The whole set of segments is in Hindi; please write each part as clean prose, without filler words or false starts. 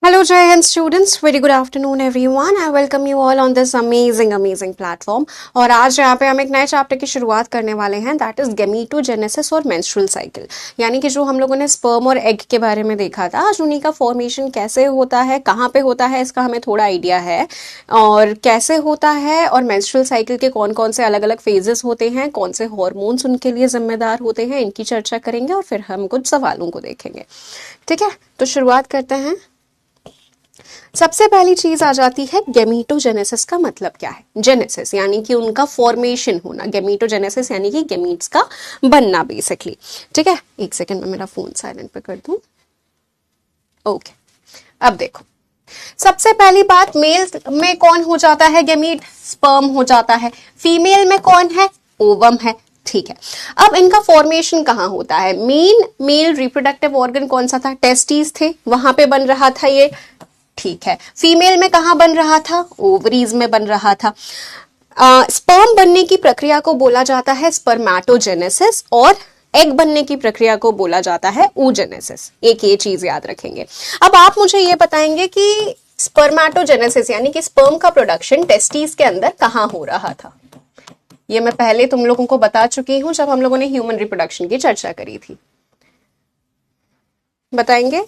Hello Jai Hind students, very good afternoon everyone. I welcome you all on this amazing platform. और आज यहाँ पे हम एक नए चैप्टर की शुरुआत करने वाले हैं, दैट इज गैमीटोजेनेसिस और मेंस्ट्रुअल साइकिल. यानी कि जो हम लोगों ने स्पर्म और एग के बारे में देखा था, आज उन्हीं का फॉर्मेशन कैसे होता है, कहाँ पे होता है, इसका हमें थोड़ा आइडिया है और कैसे होता है, और मेंस्ट्रुअल साइकिल के कौन कौन से अलग अलग फेजेस होते हैं, कौन से हॉर्मोन्स उनके लिए जिम्मेदार होते हैं, इनकी चर्चा करेंगे और फिर हम कुछ सवालों को देखेंगे. ठीक है, तो शुरुआत करते हैं. सबसे पहली चीज आ जाती है गैमीटोजेनेसिस. का मतलब क्या है? जेनेसिस यानी कि उनका फॉर्मेशन होना, गैमीटोजेनेसिस यानी कि गैमीट्स का बनना बेसिकली. ठीक है, एक सेकंड में मेरा फोन साइलेंट पे कर दूं. ओके, अब देखो, सबसे पहली बात, मेल में कौन हो जाता है गैमीट? स्पर्म हो जाता है. फीमेल में कौन है? ओवम है. ठीक है, अब इनका फॉर्मेशन कहाँ होता है? मेल रिप्रोडक्टिव ऑर्गन कौन सा था? टेस्टिस थे, वहां पे बन रहा था ये. ठीक है, फीमेल में कहां बन रहा था? ओवरीज में बन रहा था. स्पर्म बनने की प्रक्रिया को बोला जाता है स्पर्मेटोजेनेसिस और एग बनने की प्रक्रिया को बोला जाता है oogenesis. एक ये चीज याद रखेंगे. अब आप मुझे ये बताएंगे कि स्पर्मेटोजेनेसिस यानी कि स्पर्म का प्रोडक्शन टेस्टिस के अंदर कहां हो रहा था? ये मैं पहले तुम लोगों को बता चुकी हूं जब हम लोगों ने ह्यूमन रिप्रोडक्शन की चर्चा करी थी. बताएंगे?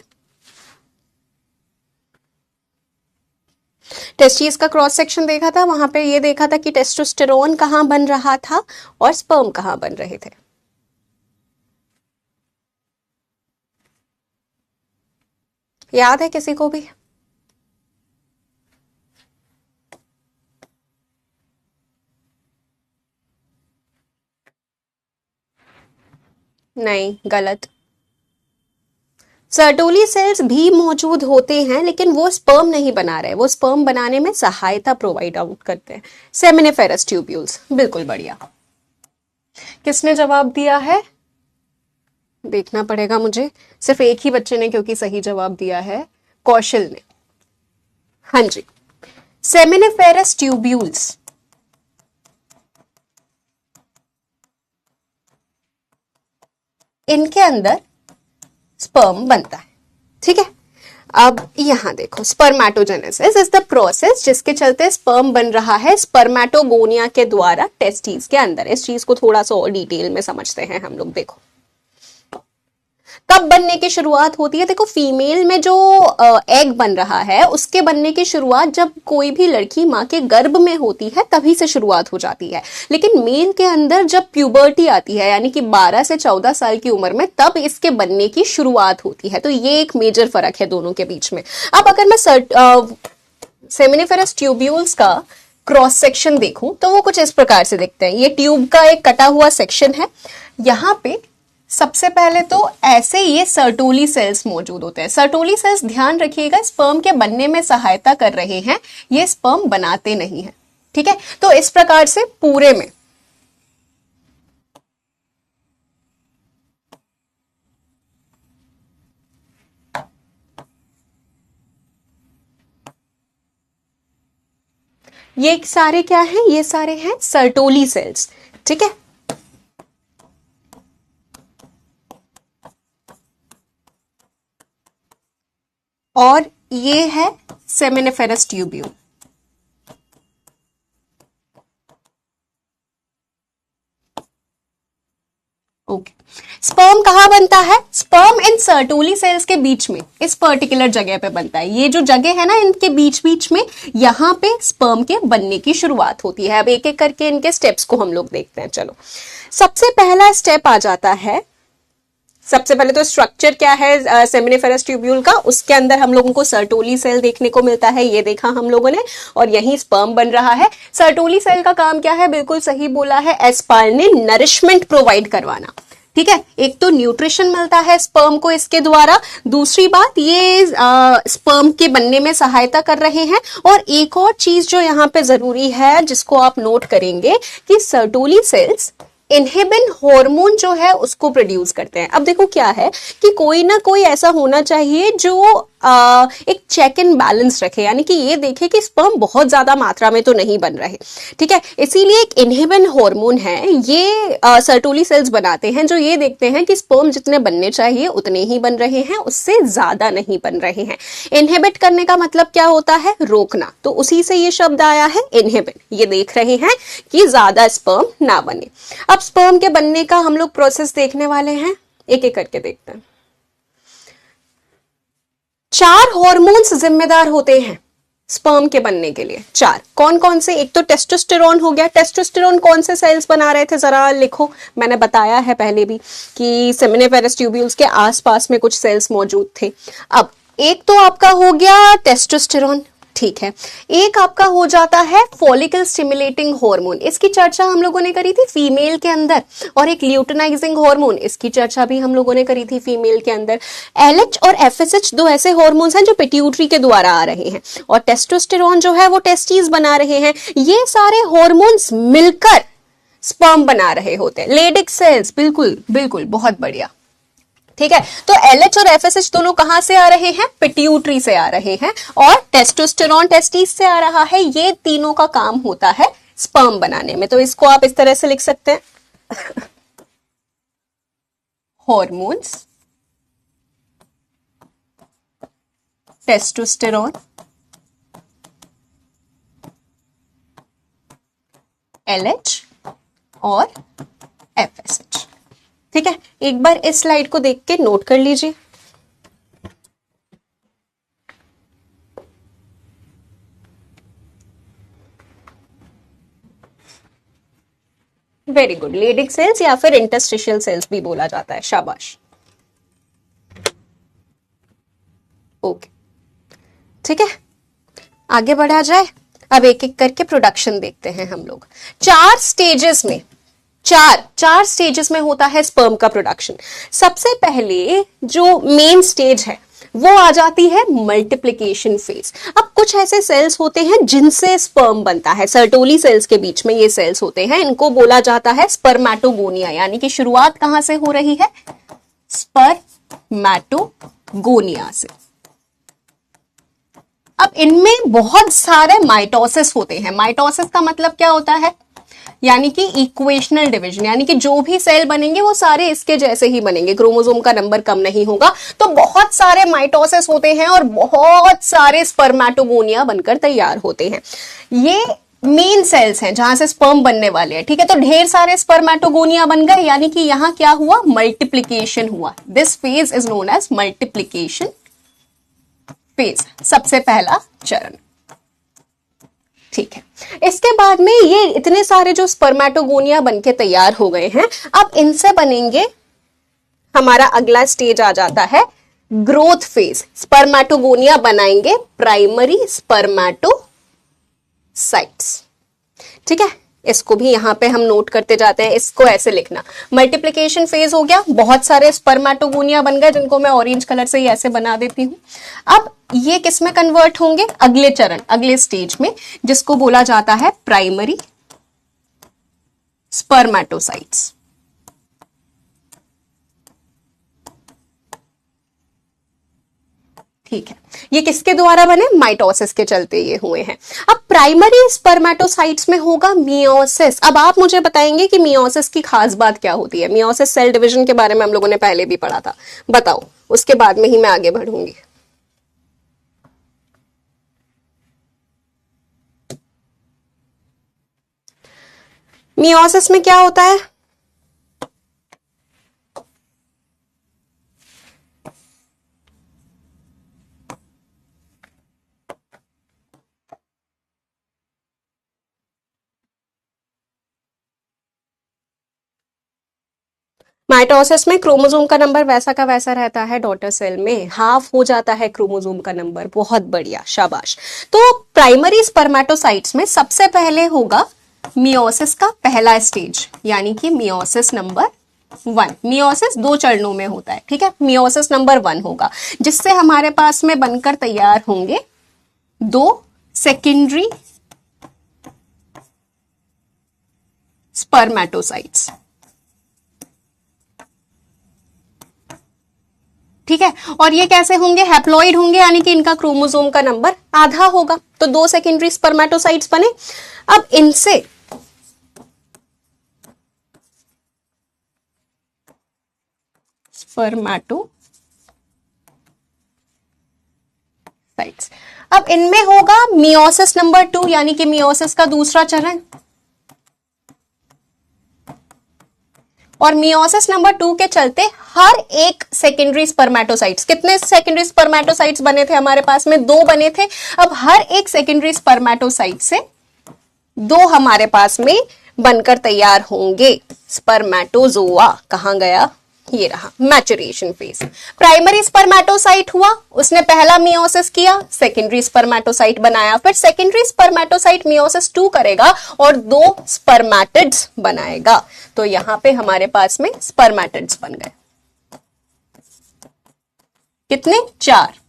टेस्टिस का क्रॉस सेक्शन देखा था, वहां पे ये देखा था कि टेस्टोस्टेरोन कहां बन रहा था और स्पर्म कहां बन रहे थे. याद है किसी को भी? नहीं, गलत. सर्टोली सेल्स भी मौजूद होते हैं लेकिन वो स्पर्म नहीं बना रहे, वो स्पर्म बनाने में सहायता प्रोवाइड आउट करते हैं. Seminiferous tubules. बिल्कुल बढ़िया. किसने जवाब दिया है? देखना पड़ेगा मुझे. सिर्फ एक ही बच्चे ने क्योंकि सही जवाब दिया है, कौशल ने. हाँ जी, सेमिनिफेरस ट्यूब्यूल्स. इनके अंदर स्पर्म बनता है. ठीक है, अब यहां देखो, स्पर्मेटोजेनेसिस इज द प्रोसेस जिसके चलते स्पर्म बन रहा है स्पर्मेटोगोनिया के द्वारा टेस्टिस के अंदर. इस चीज को थोड़ा सा और डिटेल में समझते हैं हम लोग. देखो, कब बनने की शुरुआत होती है? देखो, फीमेल में जो एग बन रहा है उसके बनने की शुरुआत जब कोई भी लड़की माँ के गर्भ में होती है तभी से शुरुआत हो जाती है. लेकिन मेल के अंदर जब प्यूबर्टी आती है यानी कि 12 से 14 साल की उम्र में, तब इसके बनने की शुरुआत होती है. तो ये एक मेजर फर्क है दोनों के बीच में. अब अगर मैं सेमिनिफेरस ट्यूब्यूल्स का क्रॉस सेक्शन देखूं तो वो कुछ इस प्रकार से दिखते हैं. ये ट्यूब का एक कटा हुआ सेक्शन है. यहाँ पे सबसे पहले तो ऐसे ये सर्टोली सेल्स मौजूद होते हैं. सर्टोली सेल्स, ध्यान रखिएगा, स्पर्म के बनने में सहायता कर रहे हैं, ये स्पर्म बनाते नहीं हैं. ठीक है, तो इस प्रकार से पूरे में ये सारे क्या हैं? ये सारे हैं सर्टोली सेल्स. ठीक है, और ये है सेमिनिफेरस ट्यूब्यूल. ओके, स्पर्म कहां बनता है? स्पर्म इन सर्टोली सेल्स के बीच में, इस पर्टिकुलर जगह पे बनता है. ये जो जगह है ना, इनके बीच बीच में, यहां पे स्पर्म के बनने की शुरुआत होती है. अब एक एक करके इनके स्टेप्स को हम लोग देखते हैं. चलो, सबसे पहला स्टेप आ जाता है. सबसे पहले तो स्ट्रक्चर क्या है सेमिनिफेरस ट्यूब्यूल का, उसके अंदर हम लोगों को सर्टोली सेल देखने को मिलता है. ये देखा हम लोगों ने, और यही स्पर्म बन रहा है. सर्टोली सेल का काम क्या है? बिल्कुल सही बोला है, एस्पार ने नरिशमेंट प्रोवाइड करवाना. ठीक है, एक तो न्यूट्रिशन मिलता है स्पर्म को इसके द्वारा, दूसरी बात ये स्पर्म के बनने में सहायता कर रहे हैं. और एक और चीज जो यहाँ पे जरूरी है जिसको आप नोट करेंगे कि सर्टोली सेल्स इनहिबिन हार्मोन जो है उसको प्रोड्यूस करते हैं. अब देखो क्या है कि कोई ना कोई ऐसा होना चाहिए जो एक चेक एंड बैलेंस रखे, यानी कि ये देखे कि स्पर्म बहुत ज्यादा मात्रा में तो नहीं बन रहे, ठीक है। इसीलिए एक इनहिबिन हार्मोन है, ये सर्टोली सेल्स बनाते हैं जो ये देखते हैं कि स्पर्म जितने बनने चाहिए उतने ही बन रहे हैं, उससे ज्यादा नहीं बन रहे हैं। इनहिबिट करने का मतलब क्या होता है? रोकना, तो उसी से ये शब्द आया है इनहिबिट। ये देख रहे हैं कि ज्यादा स्पर्म ना बने। अब स्पर्म के बनने का हम लोग प्रोसेस देखने वाले हैं, एक एक करके देखते हैं। 4 हॉर्मोन्स जिम्मेदार होते हैं स्पर्म के बनने के लिए। 4 कौन कौन से? एक तो टेस्टोस्टेरोन हो गया। टेस्टोस्टेरोन कौन से सेल्स बना रहे थे, जरा लिखो। मैंने बताया है पहले भी कि सेमिनिफेरस ट्यूब्यूल्स के आसपास में कुछ सेल्स मौजूद थे। अब एक तो आपका हो गया टेस्टोस्टेरोन, ठीक है। एक आपका हो जाता है फॉलिकल स्टिमुलेटिंग हार्मोन, इसकी चर्चा हम लोगों ने करी थी फीमेल के अंदर। और एक ल्यूटिनाइजिंग हार्मोन, इसकी चर्चा भी हम लोगों ने करी थी फीमेल के अंदर। एलएच और एफएसएच 2 ऐसे हार्मोन्स हैं जो पिट्यूटरी के द्वारा आ रहे हैं, और टेस्टोस्टेरोन जो है वो टेस्टीज बना रहे हैं। ये सारे हार्मोन्स मिलकर स्पर्म बना रहे होते हैं। लेडिक सेल्स, बिल्कुल बिल्कुल, बहुत बढ़िया, ठीक है। तो एलएच और एफएसएच दोनों कहां से आ रहे हैं? पिट्यूटरी से आ रहे हैं, और टेस्टोस्टेरोन टेस्टिस से आ रहा है। ये तीनों का काम होता है स्पर्म बनाने में। तो इसको आप इस तरह से लिख सकते हैं हॉर्मोन्स, टेस्टोस्टेरोन, एलएच और एफएसएच, ठीक है। एक बार इस स्लाइड को देख के नोट कर लीजिए। Very good. लेडिक सेल्स या फिर इंटरस्टिशियल सेल्स भी बोला जाता है, शाबाश। ओके, ठीक है, आगे बढ़ा जाए। अब एक एक करके प्रोडक्शन देखते हैं हम लोग। 4 स्टेजेस में, चार स्टेजेस में होता है स्पर्म का प्रोडक्शन। सबसे पहले जो मेन स्टेज है वो आ जाती है मल्टीप्लिकेशन फेज। अब कुछ ऐसे सेल्स होते हैं जिनसे स्पर्म बनता है, सर्टोली सेल्स के बीच में ये सेल्स होते हैं, इनको बोला जाता है स्पर्मेटोगोनिया। यानी कि शुरुआत कहां से हो रही है? स्पर्मेटोगोनिया से। अब इनमें बहुत सारे माइटोसिस होते हैं। माइटोसिस का मतलब क्या होता है? यानी कि इक्वेशनल डिवीजन, यानी कि जो भी सेल बनेंगे वो सारे इसके जैसे ही बनेंगे, क्रोमोसोम का नंबर कम नहीं होगा। तो बहुत सारे माइटोसिस होते हैं और बहुत सारे स्पर्मेटोगोनिया बनकर तैयार होते हैं। ये मेन सेल्स हैं जहां से स्पर्म बनने वाले हैं, ठीक है। तो ढेर सारे स्पर्मेटोगोनिया बन गए, यानी कि यहां क्या हुआ? मल्टीप्लीकेशन हुआ। This phase is known as multiplication phase, सबसे पहला चरण, ठीक है। इसके बाद में ये इतने सारे जो स्पर्मेटोगोनिया बनके तैयार हो गए हैं, अब इनसे बनेंगे, हमारा अगला स्टेज आ जाता है ग्रोथ फेज। स्पर्मेटोगोनिया बनाएंगे प्राइमरी स्पर्मेटोसाइट्स, ठीक है। इसको भी यहां पे हम नोट करते जाते हैं, इसको ऐसे लिखना। मल्टीप्लिकेशन फेज हो गया, बहुत सारे स्पर्मेटोगोनिया बन गए, जिनको मैं ऑरेंज कलर से ही ऐसे बना देती हूं। अब ये किस में कन्वर्ट होंगे? अगले चरण, अगले स्टेज में, जिसको बोला जाता है प्राइमरी स्पर्मेटोसाइट्स, ठीक है। ये किसके द्वारा बने? माइटोसिस के चलते ये हुए हैं। अब प्राइमरी स्पर्मेटोसाइट्स में होगा मियोसिस। अब आप मुझे बताएंगे कि मियोसिस की खास बात क्या होती है? मियोसिस सेल डिवीजन के बारे में हम लोगों ने पहले भी पढ़ा था, बताओ, उसके बाद में ही मैं आगे बढ़ूंगी। मियोसिस में क्या होता है? माइटोसिस में क्रोमोसोम का नंबर वैसा का वैसा रहता है, डॉटर सेल में हाफ हो जाता है क्रोमोसोम का नंबर। बहुत बढ़िया, शाबाश। तो प्राइमरी स्पर्मेटोसाइट्स में सबसे पहले होगा मियोसिस का पहला स्टेज, यानी कि मियोसिस नंबर 1। मियोसिस 2 चरणों में होता है, ठीक है। मियोसिस नंबर 1 होगा, जिससे हमारे पास में बनकर तैयार होंगे 2 सेकेंडरी स्पर्मेटोसाइट्स। ठीक है, और ये कैसे होंगे, हैप्लॉइड होंगे, यानी कि इनका क्रोमोसोम का नंबर आधा होगा। तो 2 सेकेंडरी स्पर्मेटोसाइट्स बने। अब इनसे स्पर्मेटोसाइट्स, अब इनमें होगा मियोसिस नंबर 2, यानी कि मियोसिस का दूसरा चरण। और मियोसिस नंबर 2 के चलते हर एक सेकेंडरी स्पर्मेटोसाइट्स, कितने सेकेंडरी स्पर्मेटोसाइट्स बने थे हमारे पास में, 2 बने थे। अब हर एक सेकेंडरी स्पर्मेटोसाइट से 2 हमारे पास में बनकर तैयार होंगे स्पर्मेटोजोआ। कहां गया, ये रहा मैचुरेशन फेज। प्राइमरी स्पर्मेटोसाइट हुआ, उसने पहला मियोसिस किया, सेकेंडरी स्पर्मेटोसाइट बनाया, फिर सेकेंडरी स्पर्मेटोसाइट मियोसिस 2 करेगा और 2 स्पर्मेटिड्स बनाएगा। तो यहां पे हमारे पास में स्पर्मेटिड्स बन गए, कितने, 4,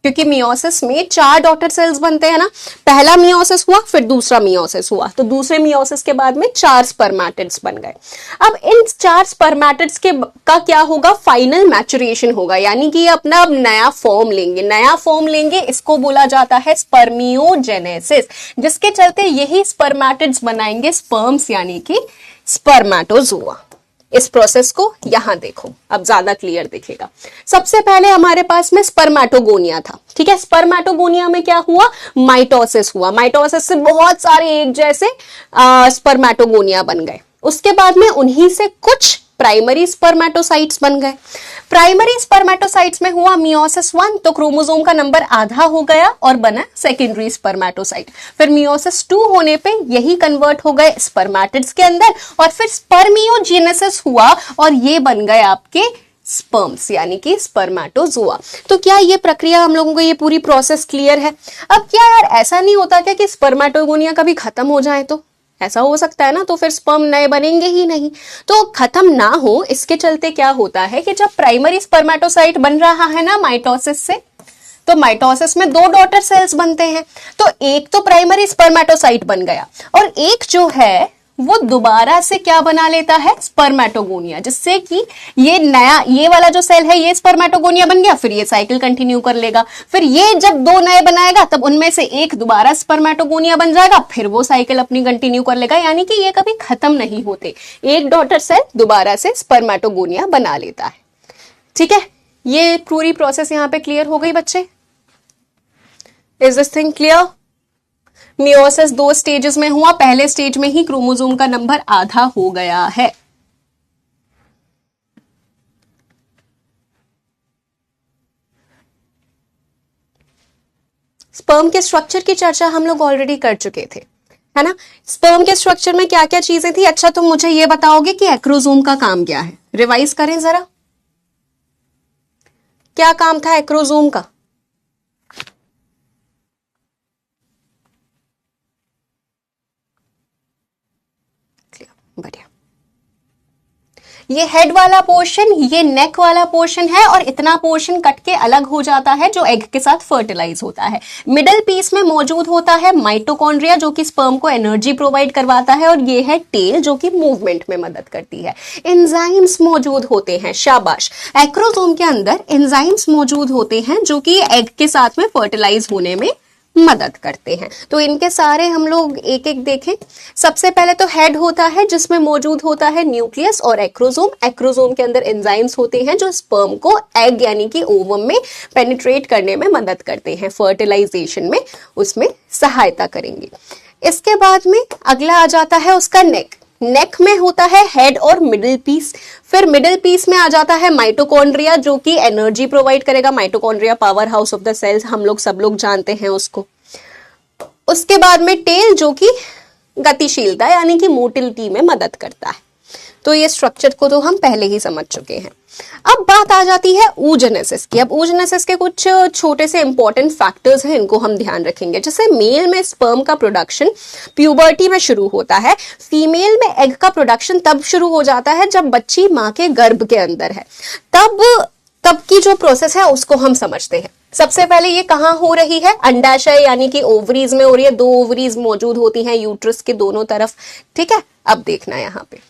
क्योंकि मियोसिस में 4 डॉटर सेल्स बनते हैं ना। पहला मियोसिस हुआ, फिर दूसरा मियोसिस हुआ, तो दूसरे मियोसिस के बाद में 4 स्पर्मेटिड्स बन गए। अब इन 4 स्पर्मेटिड्स का क्या होगा, फाइनल मैचुरेशन होगा, यानी कि ये अपना अब नया फॉर्म लेंगे। नया फॉर्म लेंगे, इसको बोला जाता है स्पर्मियोजेनेसिस, जिसके चलते यही स्पर्मेटिड्स बनाएंगे स्पर्म्स, यानी कि स्पर्मेटोजोआ। इस प्रोसेस को यहां देखो, अब ज्यादा क्लियर दिखेगा। सबसे पहले हमारे पास में स्पर्मेटोगोनिया था, ठीक है। स्पर्मेटोगोनिया में क्या हुआ, माइटोसिस हुआ। माइटोसिस से बहुत सारे एक जैसे स्पर्मेटोगोनिया बन गए। उसके बाद में उन्हीं से कुछ प्राइमरी स्पर्मेटोसाइट्स बन गए। प्राइमरी स्पर्मेटोसाइट्स में हुआ मियोसिस 1, तो क्रोमोसोम का नंबर आधा हो गया और बना सेकेंडरी स्पर्मेटोसाइट। फिर मियोसिस 2 होने पे यही कन्वर्ट हो गए स्पर्मेटिड्स के अंदर, और फिर स्पर्मियोजेनेसिस हुआ और ये बन गए आपके स्पर्म्स, यानी कि स्पर्मेटोजोआ। तो क्या ये प्रक्रिया, हम लोगों को ये पूरी प्रोसेस क्लियर है। अब क्या यार, ऐसा नहीं होता क्या कि स्पर्मेटोगोनिया कभी खत्म हो जाए, तो ऐसा हो सकता है ना, तो फिर स्पर्म नए बनेंगे ही नहीं। तो खत्म ना हो इसके चलते क्या होता है कि जब प्राइमरी स्पर्मेटोसाइट बन रहा है ना माइटोसिस से, तो माइटोसिस में 2 डॉटर सेल्स बनते हैं। तो एक तो प्राइमरी स्पर्मेटोसाइट बन गया, और एक जो है वो दोबारा से क्या बना लेता है, स्पर्मेटोगोनिया, जिससे कि ये नया, ये वाला जो सेल है ये स्पर्मेटोगोनिया बन गया, फिर ये साइकिल कंटिन्यू कर लेगा। फिर ये जब 2 नए बनाएगा तब उनमें से एक दोबारा स्पर्मेटोगोनिया बन जाएगा, फिर वो साइकिल अपनी कंटिन्यू कर लेगा, यानी कि ये कभी खत्म नहीं होते। एक डॉटर सेल दोबारा से स्पर्मेटोगोनिया बना लेता है, ठीक है। ये पूरी प्रोसेस यहां पे क्लियर हो गई बच्चे, is this thing clear. Meiosis 2 stages में हुआ, पहले स्टेज में ही क्रोमोसोम का नंबर आधा हो गया है। स्पर्म के स्ट्रक्चर की चर्चा हम लोग ऑलरेडी कर चुके थे, है ना। स्पर्म के स्ट्रक्चर में क्या क्या चीजें थी। अच्छा, तुम मुझे ये बताओगे कि एक्रोसोम का काम क्या है, रिवाइज करें जरा, क्या काम था एक्रोसोम का। बढ़िया, ये हेड वाला पोर्शन, ये नेक वाला पोर्शन है, और इतना पोर्शन कट के अलग हो जाता है जो एग के साथ फर्टिलाइज होता है। मिडिल पीस में मौजूद होता है माइटोकॉन्ड्रिया, जो कि स्पर्म को एनर्जी प्रोवाइड करवाता है, और ये है टेल, जो कि मूवमेंट में मदद करती है। एंजाइम्स मौजूद होते हैं, शाबाश। एक्रोसोम के अंदर एंजाइम्स मौजूद होते हैं जो कि एग के साथ में फर्टिलाइज होने में मदद करते हैं। तो इनके सारे हम लोग एक एक देखें। सबसे पहले तो हेड होता है, जिसमें मौजूद होता है न्यूक्लियस और एक्रोसोम। एक्रोसोम के अंदर एंजाइम्स होते हैं जो स्पर्म को एग यानी कि ओवम में पेनिट्रेट करने में मदद करते हैं, फर्टिलाइजेशन में उसमें सहायता करेंगे। इसके बाद में अगला आ जाता है उसका नेक। नेक में होता है हेड और मिडिल पीस। फिर मिडिल पीस में आ जाता है माइटोकॉन्ड्रिया, जो कि एनर्जी प्रोवाइड करेगा। Mitochondria power house of the cells, हम लोग सब लोग जानते हैं उसको। उसके बाद में टेल, जो कि गतिशीलता यानी कि मोटिलिटी में मदद करता है। तो ये स्ट्रक्चर को तो हम पहले ही समझ चुके हैं। अब बात आ जाती है oogenesis की। अब oogenesis के कुछ छोटे से इंपॉर्टेंट फैक्टर्स हैं, इनको हम ध्यान रखेंगे। जैसे मेल में स्पर्म का प्रोडक्शन प्यूबर्टी में शुरू होता है, फीमेल में एग का प्रोडक्शन तब शुरू हो जाता है जब बच्ची मां के गर्भ के अंदर है। तब की जो प्रोसेस है उसको हम समझते हैं। सबसे पहले ये कहां हो रही है, अंडाशय यानी कि ओवरीज में हो रही है। 2 ओवरीज मौजूद होती हैं यूट्रस के दोनों तरफ, ठीक है। अब देखना यहां पे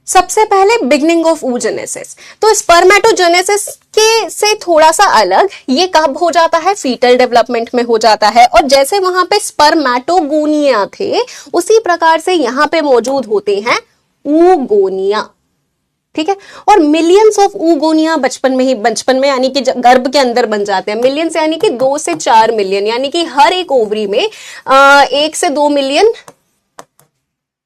सबसे पहले बिगनिंग ऑफ oogenesis। तो स्पर्मेटोजेनेसिस के से थोड़ा सा अलग ये कब हो जाता है, फीटल डेवलपमेंट में हो जाता है। और जैसे वहां पे स्पर्मेटोगोनिया थे उसी प्रकार से यहां पे मौजूद होते हैं ऊगोनिया, ठीक है। और मिलियंस ऑफ ऊगोनिया बचपन में यानी कि गर्भ के अंदर बन जाते हैं। मिलियंस यानी कि 2 से 4 मिलियन, यानी कि हर एक ओवरी में 1 से 2 मिलियन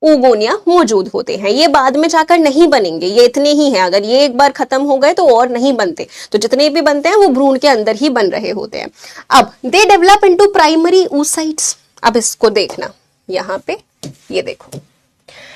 ऊगोनिया मौजूद होते हैं। ये बाद में जाकर नहीं बनेंगे, ये इतने ही हैं। अगर ये एक बार खत्म हो गए तो और नहीं बनते, तो जितने भी बनते हैं वो भ्रूण के अंदर ही बन रहे होते हैं। अब they develop into primary oocytes। अब इसको देखना, यहां पे ये देखो,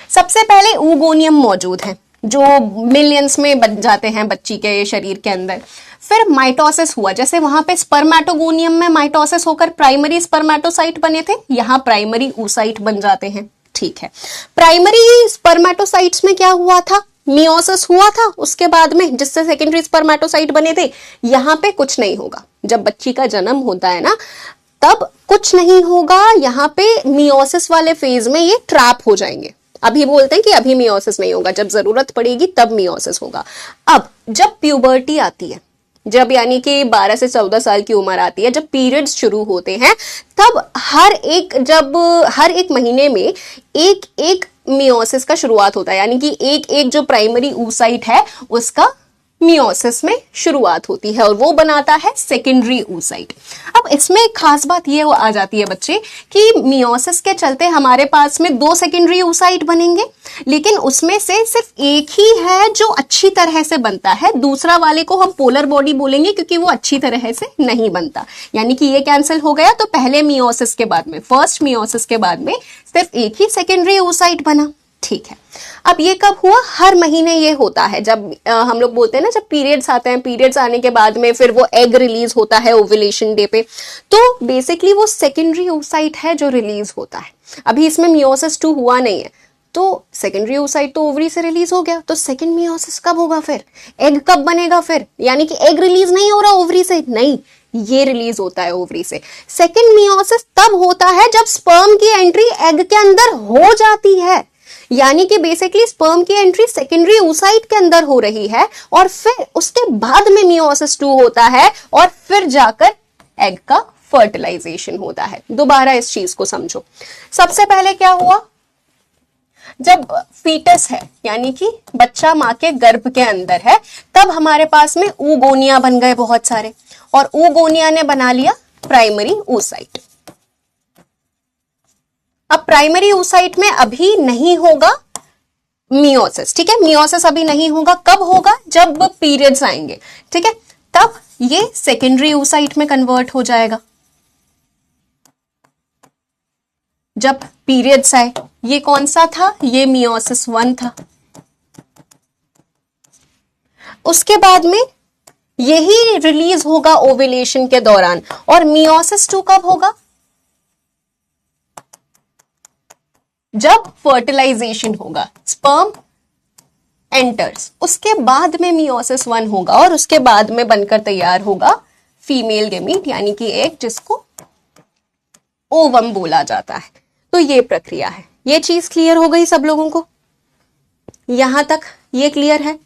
सबसे पहले ऊगोनियम मौजूद है जो मिलियंस में बन जाते हैं बच्ची के शरीर के अंदर। फिर माइटोसिस हुआ, जैसे वहां पे स्पर्मेटोगोनियम में माइटोसिस होकर प्राइमरी स्पर्मेटोसाइट बने थे, यहां प्राइमरी oocyte बन जाते हैं, ठीक है। प्राइमरी स्पर्मेटोसाइट्स में क्या हुआ था, मियोसिस हुआ था उसके बाद में, जिससे सेकेंडरी स्पर्मेटोसाइट बने थे। यहां पे कुछ नहीं होगा, जब बच्ची का जन्म होता है ना तब कुछ नहीं होगा, यहां पे मियोसिस वाले फेज में ये ट्रैप हो जाएंगे। अभी बोलते हैं कि अभी मियोसिस नहीं होगा, जब जरूरत पड़ेगी तब मियोसिस होगा। अब जब प्यूबर्टी आती है, जब यानी कि 12 से 14 साल की उम्र आती है, जब पीरियड्स शुरू होते हैं, तब हर एक महीने में एक एक मियोसिस का शुरुआत होता है, यानी कि एक एक जो प्राइमरी oocyte है उसका मियोसिस में शुरुआत होती है और वो बनाता है सेकेंडरी oocyte। अब इसमें एक खास बात ये आ जाती है बच्चे कि मियोसिस के चलते हमारे पास में 2 सेकेंडरी oocyte बनेंगे, लेकिन उसमें से सिर्फ एक ही है जो अच्छी तरह से बनता है, दूसरा वाले को हम पोलर बॉडी बोलेंगे क्योंकि वो अच्छी तरह से नहीं बनता। यानी कि ये कैंसिल हो गया, तो पहले मियोसिस के बाद में, फर्स्ट मियोसिस के बाद में सिर्फ एक ही सेकेंडरी oocyte बना, ठीक है। अब ये कब हुआ, हर महीने ये होता है। जब हम लोग बोलते हैं ना, जब पीरियड्स आते हैं, पीरियड्स आने के बाद में फिर वो एग रिलीज होता है ओव्यूलेशन डे पे, तो बेसिकली वो सेकेंडरी oocyte है जो रिलीज होता है। अभी इसमें मियोसिस 2 हुआ नहीं है, तो सेकेंडरी oocyte तो ओवरी से रिलीज हो गया, तो सेकेंड मियोसिस कब होगा, फिर एग कब बनेगा, फिर यानी कि एग रिलीज नहीं हो रहा ओवरी से, नहीं, ये रिलीज होता है ओवरी से। सेकेंड मियोसिस तब होता है जब स्पर्म की एंट्री एग के अंदर हो जाती है, यानी कि बेसिकली स्पर्म की एंट्री सेकेंडरी oocyte के अंदर हो रही है और फिर उसके बाद में मियोसिस 2 होता है और फिर जाकर एग का फर्टिलाइजेशन होता है। दोबारा इस चीज को समझो। सबसे पहले क्या हुआ, जब फीटस है यानी कि बच्चा मां के गर्भ के अंदर है, तब हमारे पास में ऊगोनिया बन गए बहुत सारे, और ऊगोनिया ने बना लिया प्राइमरी oocyte। अब प्राइमरी oocyte में अभी नहीं होगा मियोसिस, ठीक है, मियोसिस अभी नहीं होगा। कब होगा, जब पीरियड्स आएंगे, ठीक है, तब ये सेकेंडरी oocyte में कन्वर्ट हो जाएगा। जब पीरियड्स आए, ये कौन सा था, ये मियोसिस 1 था। उसके बाद में यही रिलीज होगा ओव्यूलेशन के दौरान, और मियोसिस 2 कब होगा, जब फर्टिलाइजेशन होगा, स्पर्म एंटर्स, उसके बाद में मियोसिस 1 होगा और उसके बाद में बनकर तैयार होगा फीमेल गेमीट, यानी कि एक जिसको ओवम बोला जाता है। तो ये प्रक्रिया है। ये चीज क्लियर हो गई सब लोगों को, यहां तक ये क्लियर है।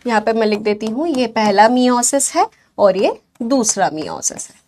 यहां पे मैं लिख देती हूं, ये पहला मियोसिस है और ये दूसरा मियोसिस है।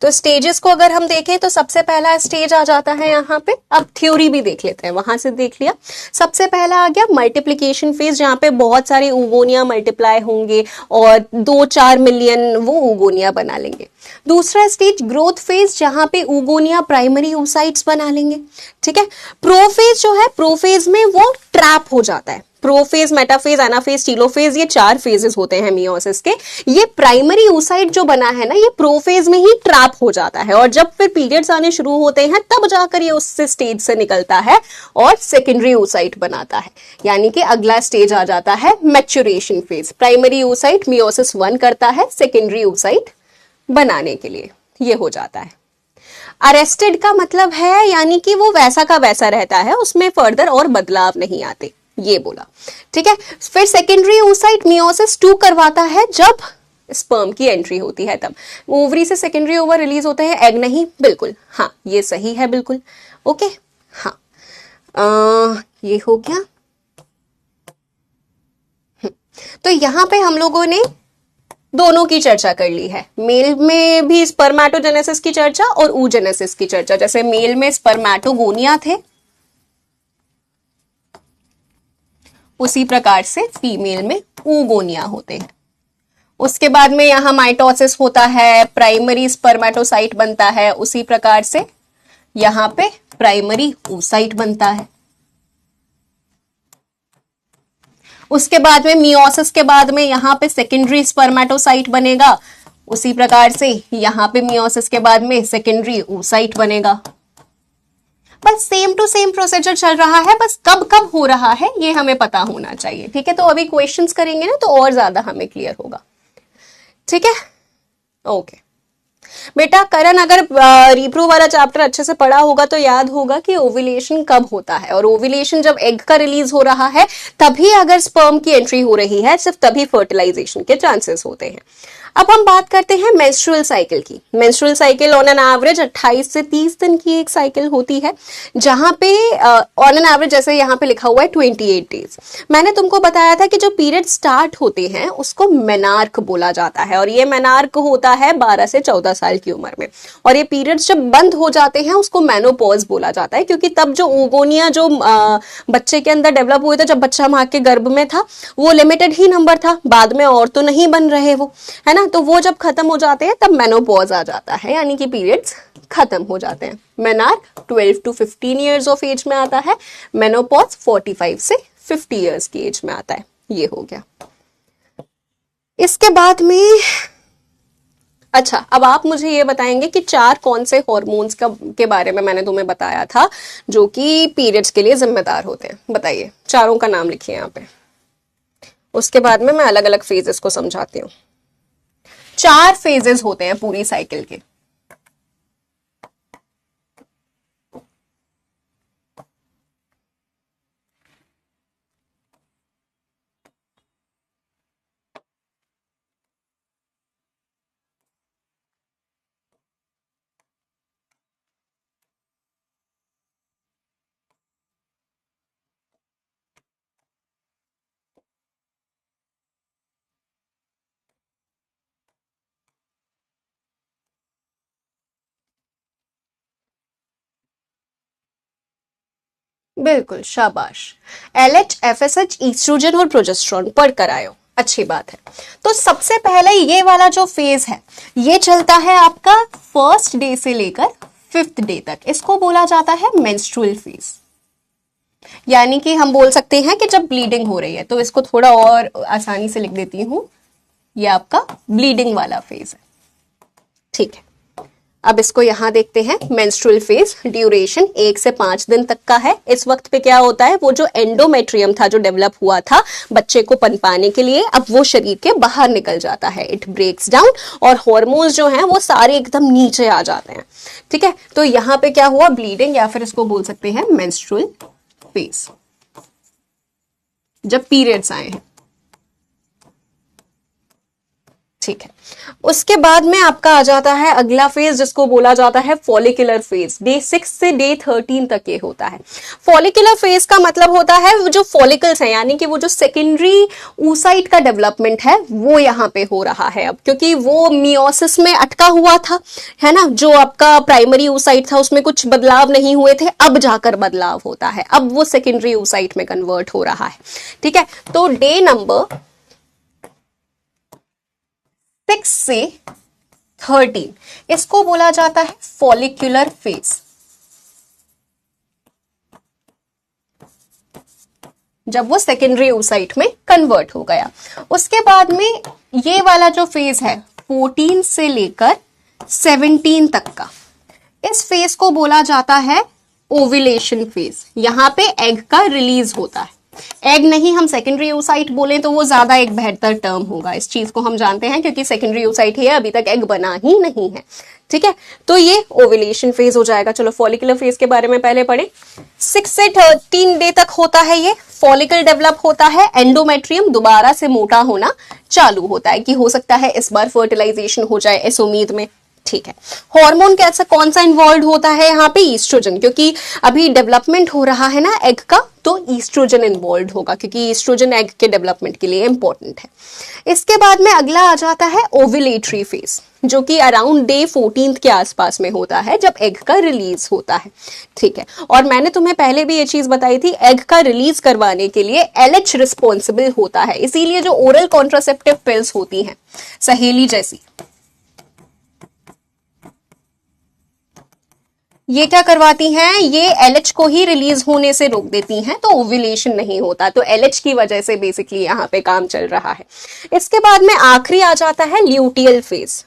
तो स्टेजेस को अगर हम देखें तो सबसे पहला स्टेज आ जाता है यहाँ पे। अब थ्योरी भी देख लेते हैं, वहां से देख लिया। सबसे पहला आ गया मल्टीप्लिकेशन फेज, जहाँ पे बहुत सारे ऊगोनिया मल्टीप्लाई होंगे और 2-4 मिलियन वो ऊगोनिया बना लेंगे। दूसरा स्टेज ग्रोथ फेज, जहां पे ऊगोनिया प्राइमरी oocytes बना लेंगे, ठीक है। प्रोफेज जो है, प्रोफेज में वो ट्रैप हो जाता है। प्रोफेज, मेटाफेज, एनाफेज, टीलोफेज, ये 4 फेजेस होते हैं मियोसिस के। ये प्राइमरी oocyte जो बना है ना, ये प्रोफेज में ही ट्रैप हो जाता है, और जब फिर पीरियड्स आने शुरू होते हैं तब जाकर ये उससे स्टेज से निकलता है और सेकेंडरी oocyte बनाता है। यानी कि अगला स्टेज आ जाता है maturation phase. Primary oocyte meiosis 1 करता है सेकेंडरी oocyte बनाने के लिए, ये हो जाता है। अरेस्टेड का मतलब है यानी कि वो वैसा का वैसा रहता है, उसमें फर्दर और बदलाव नहीं आते, ये बोला, ठीक है। फिर सेकेंडरी oocyte मियोसिस 2 करवाता है जब स्पर्म की एंट्री होती है तब। ओवरी से सेकेंडरी ओवर रिलीज होते हैं, एग नहीं, बिल्कुल हाँ ये सही है बिल्कुल, ओके हाँ। ये हो गया। तो यहां पे हम लोगों ने दोनों की चर्चा कर ली है, मेल में भी स्पर्मेटोजेनेसिस की चर्चा और oogenesis की चर्चा। जैसे मेल में स्पर्मेटोगोनिया थे, उसी प्रकार से फीमेल में oogonia होते हैं। उसके बाद में यहां माइटोसिस होता है, प्राइमरी स्पर्मेटोसाइट बनता है, उसी प्रकार से यहां पे प्राइमरी oocyte बनता है। उसके बाद में मियोसिस के बाद में यहां पे सेकेंडरी स्पर्मेटोसाइट बनेगा, उसी प्रकार से यहां पे मियोसिस के बाद में सेकेंडरी oocyte बनेगा। बस सेम टू सेम प्रोसीजर चल रहा है, बस कब कब हो रहा है ये हमें पता होना चाहिए, ठीक है। तो अभी क्वेश्चंस करेंगे ना तो और ज्यादा हमें क्लियर होगा, ठीक है ओके। बेटा करण अगर रिप्रो वाला चैप्टर अच्छे से पढ़ा होगा तो याद होगा कि ओव्यूलेशन कब होता है, और ओव्यूलेशन जब एग का रिलीज हो रहा है तभी अगर स्पर्म की एंट्री हो रही है, सिर्फ तभी फर्टिलाइजेशन के चांसेस होते हैं। अब हम बात करते हैं मेंस्ट्रुअल साइकिल की। Menstrual cycle on an average 28 से 30 दिन की एक साइकिल होती है, जहां पे ऑन एन एवरेज जैसे यहाँ पे लिखा हुआ है 28 डेज। मैंने तुमको बताया था कि जो पीरियड स्टार्ट होते हैं उसको मेनार्क बोला जाता है, और ये मेनार्क होता है 12 से 14 साल की उम्र में, और ये पीरियड्स जब बंद हो जाते हैं उसको मेनोपॉज बोला जाता है, क्योंकि तब जो oogonia जो बच्चे के अंदर डेवलप हुए थे जब बच्चा माँ के गर्भ में था वो लिमिटेड ही नंबर था, बाद में और तो नहीं बन रहे वो, है ना। तो वो जब खत्म हो जाते हैं तब मेनोपॉज आ जाता है, यानी कि पीरियड्स खत्म हो जाते हैं। Menarche 12 to 15 years of age में आता है, मेनोपॉज 45 से 50 ईयर्स की एज में आता है। ये हो गया। इसके बाद में अच्छा, अब आप मुझे ये बताएंगे कि 4 कौन से हॉर्मोन्स के बारे में मैंने तुम्हें बताया था जो कि पीरियड्स के लिए जिम्मेदार होते हैं, बताइए। चारों का नाम लिखिए यहाँ पे, उसके बाद में मैं अलग अलग फेजेस को समझाती हूँ। 4 फेजेस होते हैं पूरी साइकिल के। बिल्कुल शाबाश। LH, FSH, ईस्ट्रोजन और प्रोजेस्टेरोन पढ़ कर आए हो, अच्छी बात है। तो सबसे पहले ये वाला जो फेज है ये चलता है आपका 1st डे से लेकर 5th डे तक, इसको बोला जाता है मेंस्ट्रुअल फेज। यानी कि हम बोल सकते हैं कि जब ब्लीडिंग हो रही है, तो इसको थोड़ा और आसानी से लिख देती हूं, ये आपका ब्लीडिंग वाला फेज है, ठीक है। अब इसको यहां देखते हैं। मेंस्ट्रुअल फेज ड्यूरेशन 1 से 5 दिन तक का है। इस वक्त पे क्या होता है, वो जो एंडोमेट्रियम था जो डेवलप हुआ था बच्चे को पनपाने के लिए, अब वो शरीर के बाहर निकल जाता है, इट ब्रेक्स डाउन, और हॉर्मोन्स जो हैं वो सारे एकदम नीचे आ जाते हैं, ठीक है। तो यहां पे क्या हुआ, ब्लीडिंग, या फिर इसको बोल सकते हैं मेंस्ट्रुअल फेज, जब पीरियड्स आए हैं, ठीक है। उसके बाद में आपका आ जाता है अगला फेज जिसको बोला जाता है फॉलिकुलर फेज। डे 6 से डे 13 तक ये होता है। फॉलिकुलर फेज का मतलब होता है वो जो फॉलिकल्स हैं, यानी कि वो जो सेकेंडरी oocyte का डेवलपमेंट है वो यहाँ पे हो रहा है अब, क्योंकि वो मियोसिस में अटका हुआ था, है ना। जो आपका प्राइमरी oocyte था उसमें कुछ बदलाव नहीं हुए थे, अब जाकर बदलाव होता है, अब वो सेकेंडरी oocyte में कन्वर्ट हो रहा है, ठीक है। तो डे नंबर 6 से 13 इसको बोला जाता है फॉलिक्यूलर फेज। जब वो सेकेंडरी oocyte में कन्वर्ट हो गया, उसके बाद में ये वाला जो फेज है 14 से लेकर 17 तक का, इस फेज को बोला जाता है ओव्यूलेशन फेज। यहां पे एग का रिलीज होता है। एग नहीं, हम सेकेंडरी oocyte बोलें तो वो ज्यादा एक बेहतर टर्म होगा, इस चीज को हम जानते हैं, क्योंकि सेकेंडरी oocyte है, अभी तक एग बना ही नहीं है, ठीक है, तो ये ओव्यूलेशन फेज हो जाएगा। चलो फॉलिकुलर फेज के बारे में पहले पढ़े। 6 से 13 डे तक होता है ये, फॉलिकल डेवलप होता है, एंडोमेट्रियम दोबारा से मोटा होना चालू होता है कि हो सकता है इस बार फर्टिलाइजेशन हो जाए इस उम्मीद में। ठीक है, हार्मोन कैसा कौन सा इन्वॉल्व होता है यहाँ पे? ईस्ट्रोजन, क्योंकि अभी डेवलपमेंट हो रहा है ना एग का, तो ईस्ट्रोजन इन्वॉल्व होगा क्योंकि ईस्ट्रोजन एग के डेवलपमेंट के लिए इंपॉर्टेंट है। इसके बाद में अगला आ जाता है ओव्यूलेटरी फेज, जो कि अराउंड डे 14 के आसपास में होता है, जब एग का रिलीज होता है। ठीक है, और मैंने तुम्हें पहले भी ये चीज बताई थी, एग का रिलीज करवाने के लिए एलएच रिस्पॉन्सिबल होता है, इसीलिए जो ओरल कॉन्ट्रासेप्टिव पिल्स होती हैं सहेली जैसी, ये क्या करवाती हैं? ये एलएच को ही रिलीज होने से रोक देती हैं, तो ओव्यूलेशन नहीं होता। तो एलएच की वजह से बेसिकली यहाँ पे काम चल रहा है। इसके बाद में आखिरी आ जाता है ल्यूटियल फेज।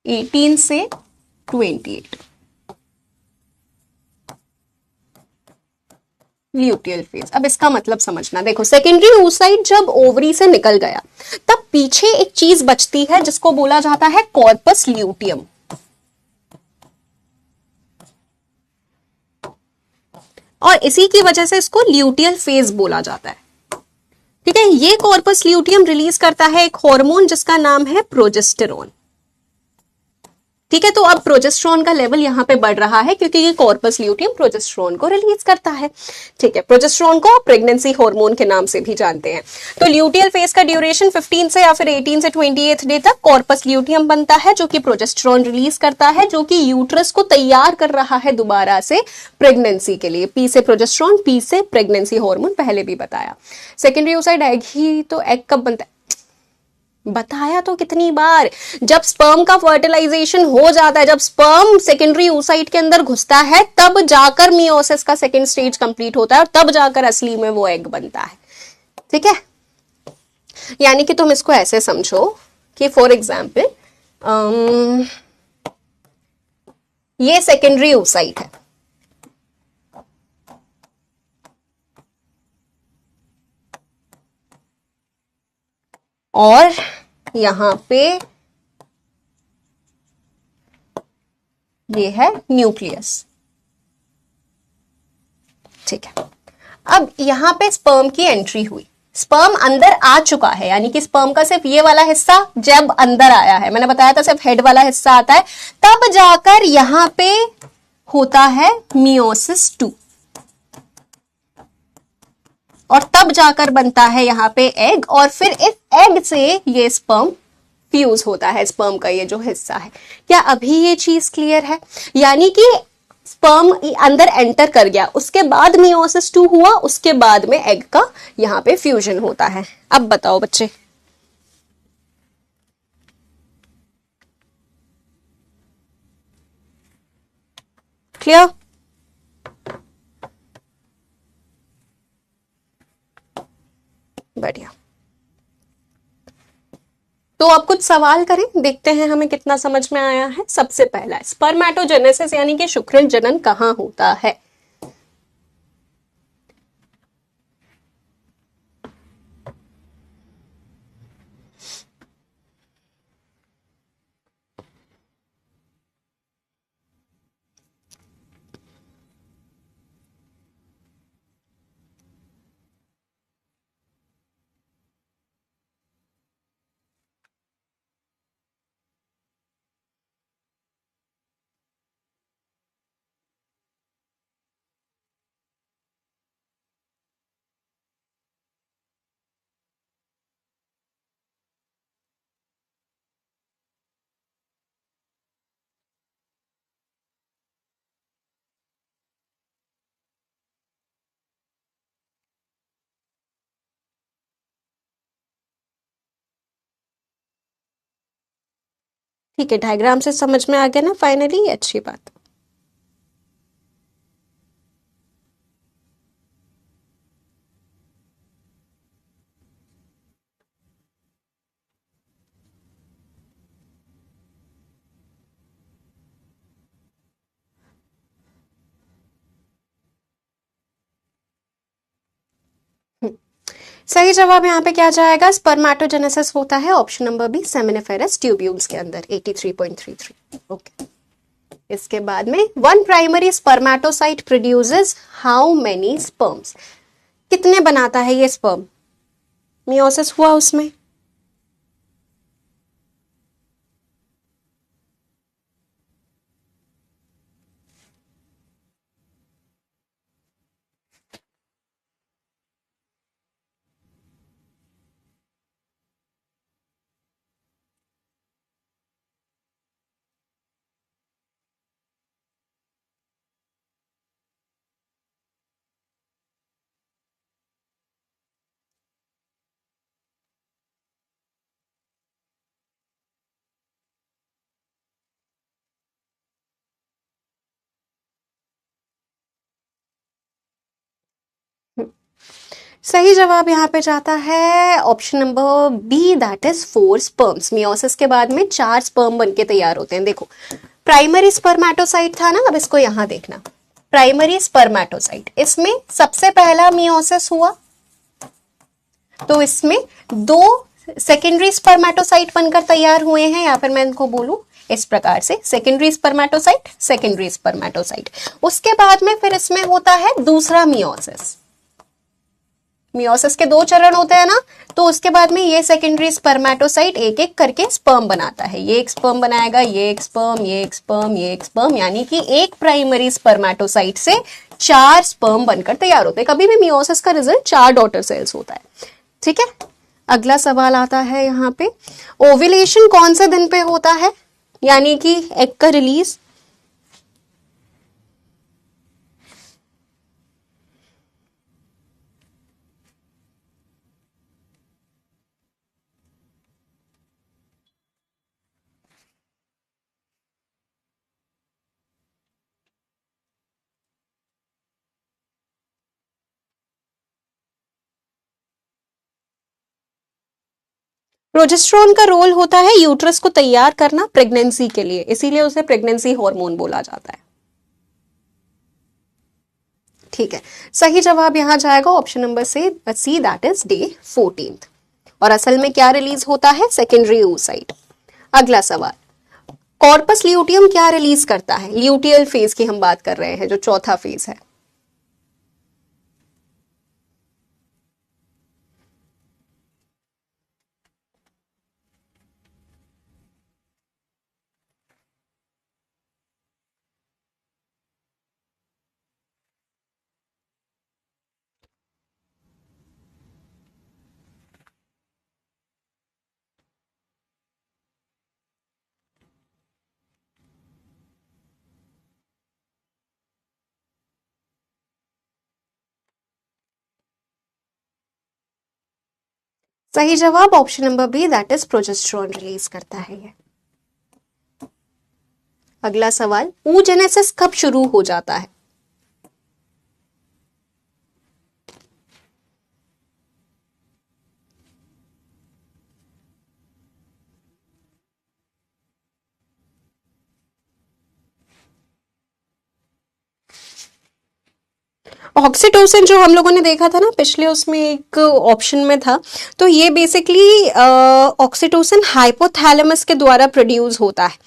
एटीन से 28 ल्यूटियल फेज। अब इसका मतलब समझना, देखो सेकेंडरी oocyte जब ओवरी से निकल गया तब पीछे एक चीज बचती है जिसको बोला जाता है कॉर्पस ल्यूटियम, और इसी की वजह से इसको ल्यूटियल फेज बोला जाता है। ठीक है, ये कॉर्पस ल्यूटियम रिलीज करता है एक हार्मोन जिसका नाम है प्रोजेस्टेरोन। ठीक है, तो अब प्रोजेस्टेरोन का लेवल यहाँ पे बढ़ रहा है क्योंकि ये कॉर्पस ल्यूटियम प्रोजेस्टेरोन को रिलीज करता है। ठीक है, प्रोजेस्टेरोन को प्रेगनेंसी हार्मोन के नाम से भी जानते हैं। तो ल्यूटियल फेज का ड्यूरेशन 15 से या फिर 18 से 28 डे तक कॉर्पस ल्यूटियम बनता है, जो कि प्रोजेस्टेरोन रिलीज करता है, जो कि यूट्रस को तैयार कर रहा है दोबारा से प्रेगनेंसी के लिए। पी से प्रोजेस्टेरोन, पी से प्रेगनेंसी हार्मोन, पहले भी बताया। सेकेंडरी oocyte एग ही तो एग कब बनता है? बताया तो कितनी बार, जब स्पर्म का फर्टिलाइजेशन हो जाता है, जब स्पर्म सेकेंडरी oocyte के अंदर घुसता है, तब जाकर मियोसिस का सेकेंड स्टेज कंप्लीट होता है और तब जाकर असली में वो एग बनता है। ठीक है, यानी कि तुम इसको ऐसे समझो कि फॉर एग्जाम्पल ये सेकेंडरी oocyte है, और यहां पे ये है न्यूक्लियस। ठीक है, अब यहां पे स्पर्म की एंट्री हुई, स्पर्म अंदर आ चुका है, यानी कि स्पर्म का सिर्फ ये वाला हिस्सा जब अंदर आया है, मैंने बताया था सिर्फ हेड वाला हिस्सा आता है, तब जाकर यहां पे होता है मियोसिस 2, और तब जाकर बनता है यहां पे एग, और फिर इस एग से ये स्पर्म फ्यूज होता है, स्पर्म का ये जो हिस्सा है। क्या अभी ये चीज क्लियर है? यानी कि स्पर्म अंदर एंटर कर गया, उसके बाद मियोसिस 2 हुआ, उसके बाद में एग का यहां पे फ्यूजन होता है। अब बताओ बच्चे, क्लियर? बढ़िया, तो अब कुछ सवाल करें, देखते हैं हमें कितना समझ में आया है। सबसे पहला स्पर्मेटोजेनेसिस यानी कि शुक्राणु जनन कहाँ होता है? ठीक है, डायग्राम से समझ में आ गया ना फाइनली, अच्छी बात। सही जवाब यहाँ पे क्या जाएगा, स्पर्मेटोजेनेसिस होता है option number B, seminiferous tubules के अंदर, 83.33। ओके, इसके बाद में one primary spermatocyte produces how many sperms, कितने बनाता है ये स्पर्म, मियोसिस हुआ उसमें। सही जवाब यहाँ पे जाता है option number B, that is 4 sperms. Meiosis के बाद में 4 स्पर्म बनके तैयार होते हैं। देखो, प्राइमरी स्पर्मेटोसाइट था ना, अब इसको यहां देखना, प्राइमरी स्पर्मेटोसाइट, इसमें सबसे पहला मियोसिस हुआ, तो इसमें 2 सेकेंडरी स्पर्मेटोसाइट बनकर तैयार हुए हैं, या फिर मैं इनको बोलूं इस प्रकार से, सेकेंडरी स्पर्मेटोसाइट, सेकेंडरी स्पर्मेटोसाइट। उसके बाद में फिर इसमें होता है दूसरा मियोसिस। मियोसिस के 2 चरण होते हैं ना, तो उसके बाद में ये सेकेंडरी स्पर्मेटोसाइट एक एक करके स्पर्म बनाता है। ये एक स्पर्म बनाएगा, ये एक स्पर्म, ये एक स्पर्म, ये एक स्पर्म, यानी कि एक प्राइमरी स्पर्मेटोसाइट से 4 स्पर्म बनकर तैयार होते हैं। कभी भी मियोसिस का रिजल्ट 4 डॉटर सेल्स होता है। ठीक है, अगला सवाल आता है यहाँ पे, ओव्यूलेशन कौन से दिन पे होता है, यानी कि एग का रिलीज। प्रोजेस्टेरोन का रोल होता है यूट्रस को तैयार करना प्रेगनेंसी के लिए, इसीलिए उसे प्रेगनेंसी हार्मोन बोला जाता है। ठीक है, सही जवाब यहां जाएगा ऑप्शन नंबर से सी, दैट इज डे 14। और असल में क्या रिलीज होता है, सेकेंडरी oocyte। अगला सवाल, कॉर्पस ल्यूटियम क्या रिलीज करता है, ल्यूटियल फेज की हम बात कर रहे हैं, जो चौथा फेज है। सही जवाब option number B, that is progesterone release करता है ये। अगला सवाल, oogenesis कब शुरू हो जाता है। ऑक्सीटोसिन जो हम लोगों ने देखा था ना पिछले, उसमें एक ऑप्शन में था, तो ये बेसिकली ऑक्सीटोसिन हाइपोथैलेमस के द्वारा प्रोड्यूस होता है।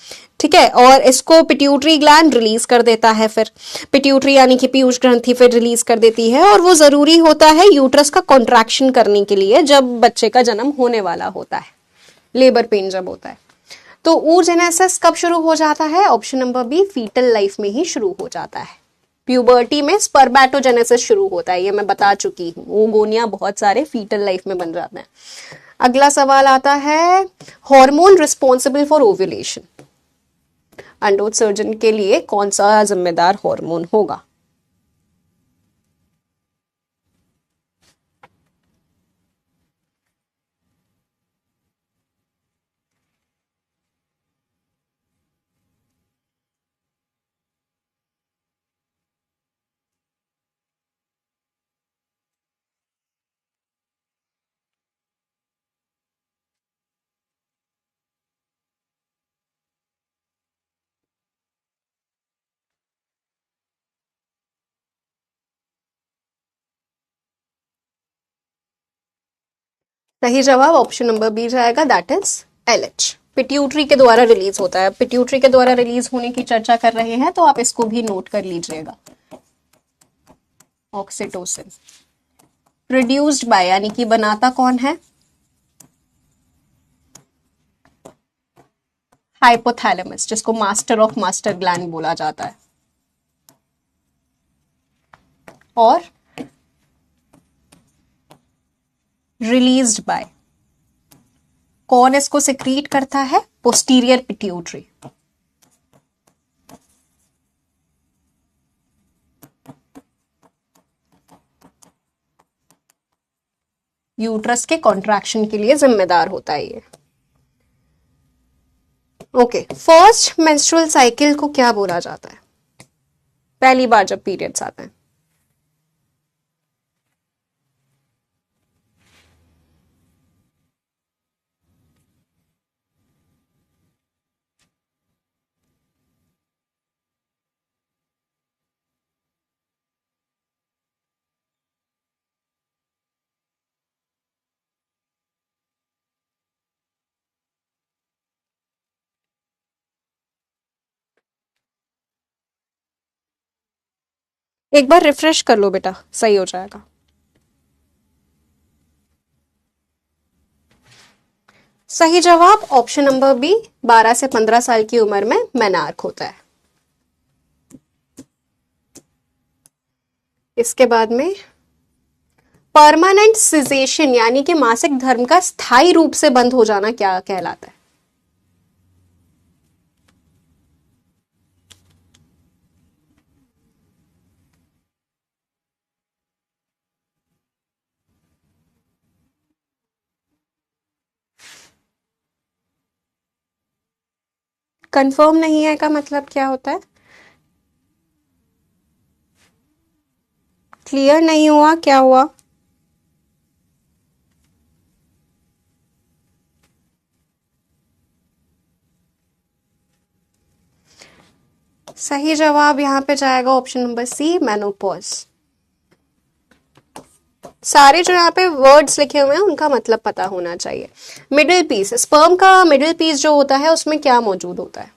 ठीक है, और इसको पिट्यूटरी ग्लैंड रिलीज कर देता है, फिर पिट्यूटरी यानी कि पीयूष ग्रंथि फिर रिलीज कर देती है, और वो जरूरी होता है यूट्रस का कॉन्ट्रैक्शन करने के लिए, जब बच्चे का जन्म होने वाला होता है, लेबर पेन जब होता है। तो oogenesis कब शुरू हो जाता है, option number B, fetal life में ही शुरू हो जाता है। प्यूबर्टी में स्पर्मेटोजेनेसिस शुरू होता है, ये मैं बता चुकी हूँ। ओगोनिया बहुत सारे फीटल लाइफ में बन जाते हैं। अगला सवाल आता है, हार्मोन रिस्पॉन्सिबल फॉर ओव्यूलेशन, अंडोत्सर्जन के लिए कौन सा जिम्मेदार हार्मोन होगा। सही जवाब ऑप्शन नंबर बी जाएगा, दैट इज LH। पिट्यूटरी के द्वारा रिलीज होता है। पिट्यूटरी के द्वारा रिलीज होने की चर्चा कर रहे हैं तो आप इसको भी नोट कर लीजिएगा। ऑक्सीटोसिन प्रोड्यूस्ड बाय यानी कि बनाता कौन है? हाइपोथैलेमस, जिसको मास्टर ऑफ मास्टर ग्लैंड बोला जाता है। और रिलीज्ड बाय, कौन इसको सिक्रीट करता है? Posterior pituitary. यूट्रस के कॉन्ट्रैक्शन के लिए जिम्मेदार होता है ये। ओके, फर्स्ट मेंस्ट्रुअल साइकिल को क्या बोला जाता है? पहली बार जब पीरियड्स आते हैं। एक बार रिफ्रेश कर लो बेटा, सही हो जाएगा। सही जवाब ऑप्शन नंबर बी, 12 से 15 साल की उम्र में मेनार्क होता है। इसके बाद में परमानेंट सिजेशन यानी कि मासिक धर्म का स्थायी रूप से बंद हो जाना क्या कहलाता है? कंफर्म नहीं है का मतलब क्या होता है? क्लियर नहीं हुआ, क्या हुआ? सही जवाब यहां पे जाएगा ऑप्शन नंबर सी, मेनोपॉज। सारे जो यहाँ पे वर्ड्स लिखे हुए हैं उनका मतलब पता होना चाहिए। मिडिल पीस, स्पर्म का मिडिल पीस जो होता है उसमें क्या मौजूद होता है?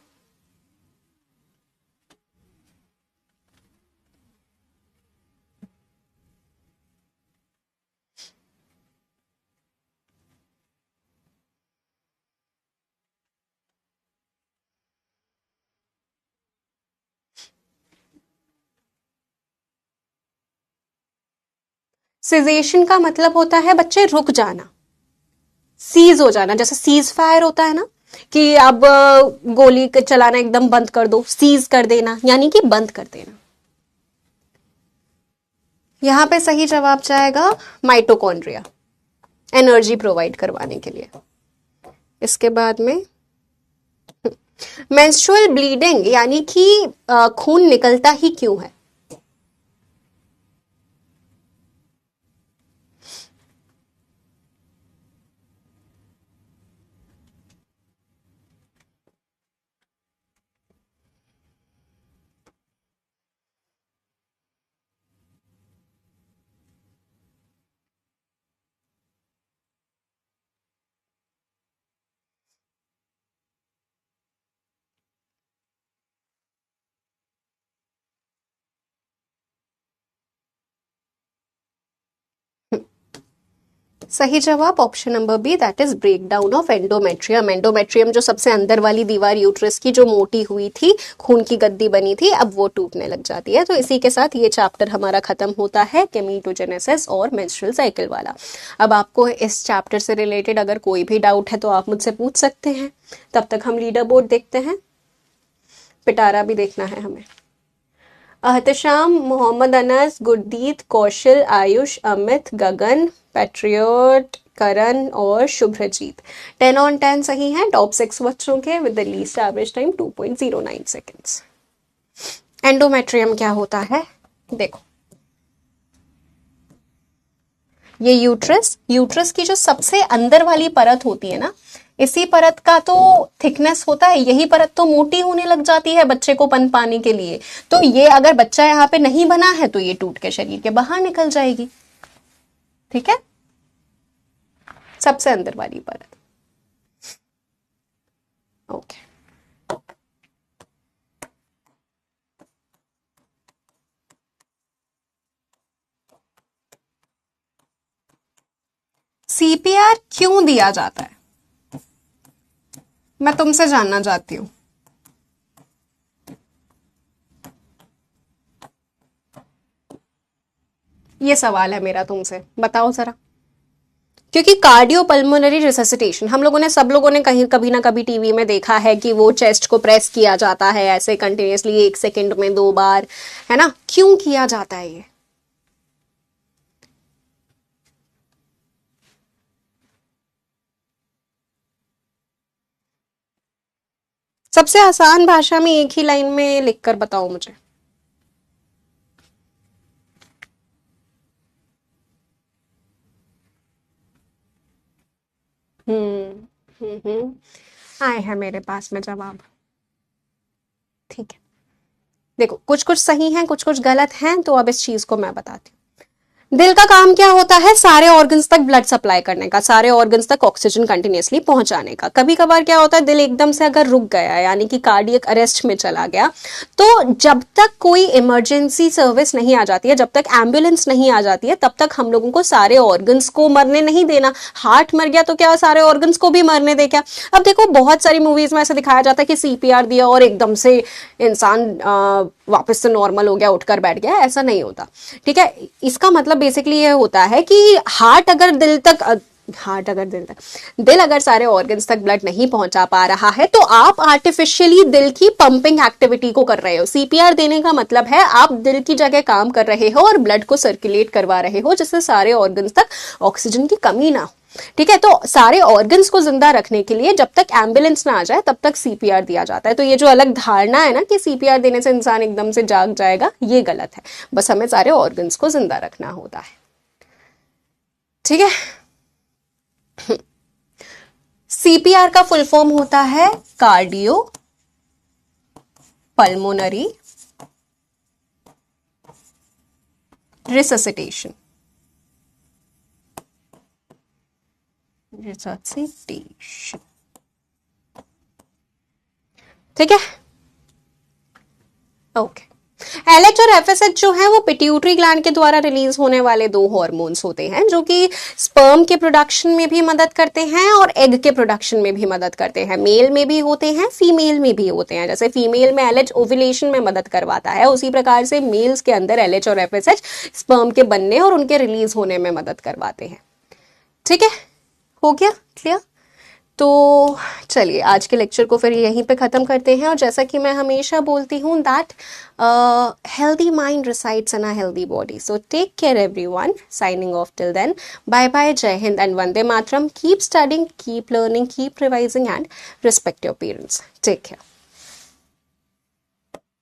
सिजेशन का मतलब होता है बच्चे रुक जाना, सीज हो जाना। जैसे सीज फायर होता है ना, कि अब गोली चलाना एकदम बंद कर दो, सीज कर देना यानी कि बंद कर देना। यहां पे सही जवाब जाएगा माइटोकॉन्ड्रिया, एनर्जी प्रोवाइड करवाने के लिए। इसके बाद में मेंस्ट्रुअल ब्लीडिंग यानी कि खून निकलता ही क्यों है? सही जवाब option number B, that is break down of endometrium. Endometrium जो सबसे अंदर वाली दीवार यूट्रस की जो मोटी हुई थी, खून की गद्दी बनी थी, अब वो टूटने लग जाती है। तो इसी के साथ ये चैप्टर हमारा खत्म होता है, गेमीटोजेनेसिस और मेंस्ट्रुअल साइकिल वाला। अब आपको इस चैप्टर से रिलेटेड अगर कोई भी डाउट है तो आप मुझसे पूछ सकते हैं। तब तक हम लीडर बोर्ड देखते हैं, पिटारा भी देखना है हमें। अहतशाम, मोहम्मद अनस, गुरदीत, कौशल, आयुष, अमित, गगन, पैट्रियोट, करण और शुभ्रजीत 10 on 10 सही हैं। टॉप 6 बच्चों के with the least average time 2.09 seconds. Endometrium क्या होता है? देखो, ये यूट्रस की जो सबसे अंदर वाली परत होती है ना, इसी परत का तो थिकनेस होता है, यही परत तो मोटी होने लग जाती है बच्चे को पन पाने के लिए। तो ये अगर बच्चा यहाँ पे नहीं बना है तो ये टूट के शरीर के बाहर निकल जाएगी। ठीक है, सबसे अंदर वाली परत। ओके, सीपीआर क्यों दिया जाता है, मैं तुमसे जानना चाहती हूं। ये सवाल है मेरा तुमसे, बताओ जरा। क्योंकि कार्डियोपल्मोनरी रिससिटेशन हम लोगों ने, सब लोगों ने कहीं कभी ना कभी टीवी में देखा है कि वो चेस्ट को प्रेस किया जाता है ऐसे कंटिन्यूसली 1 सेकेंड में 2 बार, है ना। क्यों किया जाता है ये? सबसे आसान भाषा में एक ही लाइन में लिखकर बताओ मुझे। आए हैं मेरे पास में जवाब। ठीक है, देखो कुछ कुछ सही हैं, कुछ कुछ गलत हैं, तो अब इस चीज को मैं बताती हूँ। दिल का काम क्या होता है? सारे ऑर्गन्स तक ब्लड सप्लाई करने का, सारे ऑर्गन्स तक ऑक्सीजन कंटिन्यूसली पहुंचाने का। कभी कभार क्या होता है, दिल एकदम से अगर रुक गया, यानी कि कार्डियक अरेस्ट में चला गया, तो जब तक कोई इमरजेंसी सर्विस नहीं आ जाती है, जब तक एम्बुलेंस नहीं आ जाती है, तब तक हम लोगों को सारे ऑर्गन्स को मरने नहीं देना। हार्ट मर गया तो क्या सारे ऑर्गन्स को भी मरने दे क्या? अब देखो बहुत सारी मूवीज में ऐसा दिखाया जाता है कि सीपीआर दिया और एकदम से इंसान वापस से नॉर्मल हो गया, उठकर बैठ गया। ऐसा नहीं होता, ठीक है। इसका मतलब बेसिकली ये होता है कि दिल अगर सारे ऑर्गन्स तक ब्लड नहीं पहुंचा पा रहा है, तो आप आर्टिफिशियली दिल की पंपिंग एक्टिविटी को कर रहे हो। सीपीआर देने का मतलब है आप दिल की जगह काम कर रहे हो और ब्लड को सर्कुलेट करवा रहे हो, जिससे सारे ऑर्गन्स तक ऑक्सीजन की कमी ना हो, ठीक है। तो सारे ऑर्गन्स को जिंदा रखने के लिए जब तक एम्बुलेंस ना आ जाए तब तक सीपीआर दिया जाता है। तो ये जो अलग धारणा है ना कि सीपीआर देने से इंसान एकदम से जाग जाएगा, ये गलत है। बस हमें सारे ऑर्गन्स को जिंदा रखना होता है, ठीक है। सीपीआर का फुल फॉर्म होता है कार्डियो पल्मोनरी रिससिटेशन। रिससिटेशन, ठीक है, ओके। एलएच और एफएसएच जो है वो पिट्यूटरी ग्लैंड के द्वारा रिलीज होने वाले 2 हार्मोन्स होते हैं, जो कि स्पर्म के प्रोडक्शन में भी मदद करते हैं और एग के प्रोडक्शन में भी मदद करते हैं। मेल में भी होते हैं, फीमेल में भी होते हैं। जैसे फीमेल में एलएच ओव्यूलेशन में मदद करवाता है, उसी प्रकार से मेल्स के अंदर एलएच और एफएसएच स्पर्म के बनने और उनके रिलीज होने में मदद करवाते हैं, ठीक है। हो गया क्लियर? तो चलिए आज के लेक्चर को फिर यहीं पे ख़त्म करते हैं। और जैसा कि मैं हमेशा बोलती हूँ that healthy mind resides in a healthy body. So take care everyone, signing off till then, bye bye, जय हिंद एंड वंदे मातरम। Keep studying, keep learning, keep revising and respect your parents. Take care.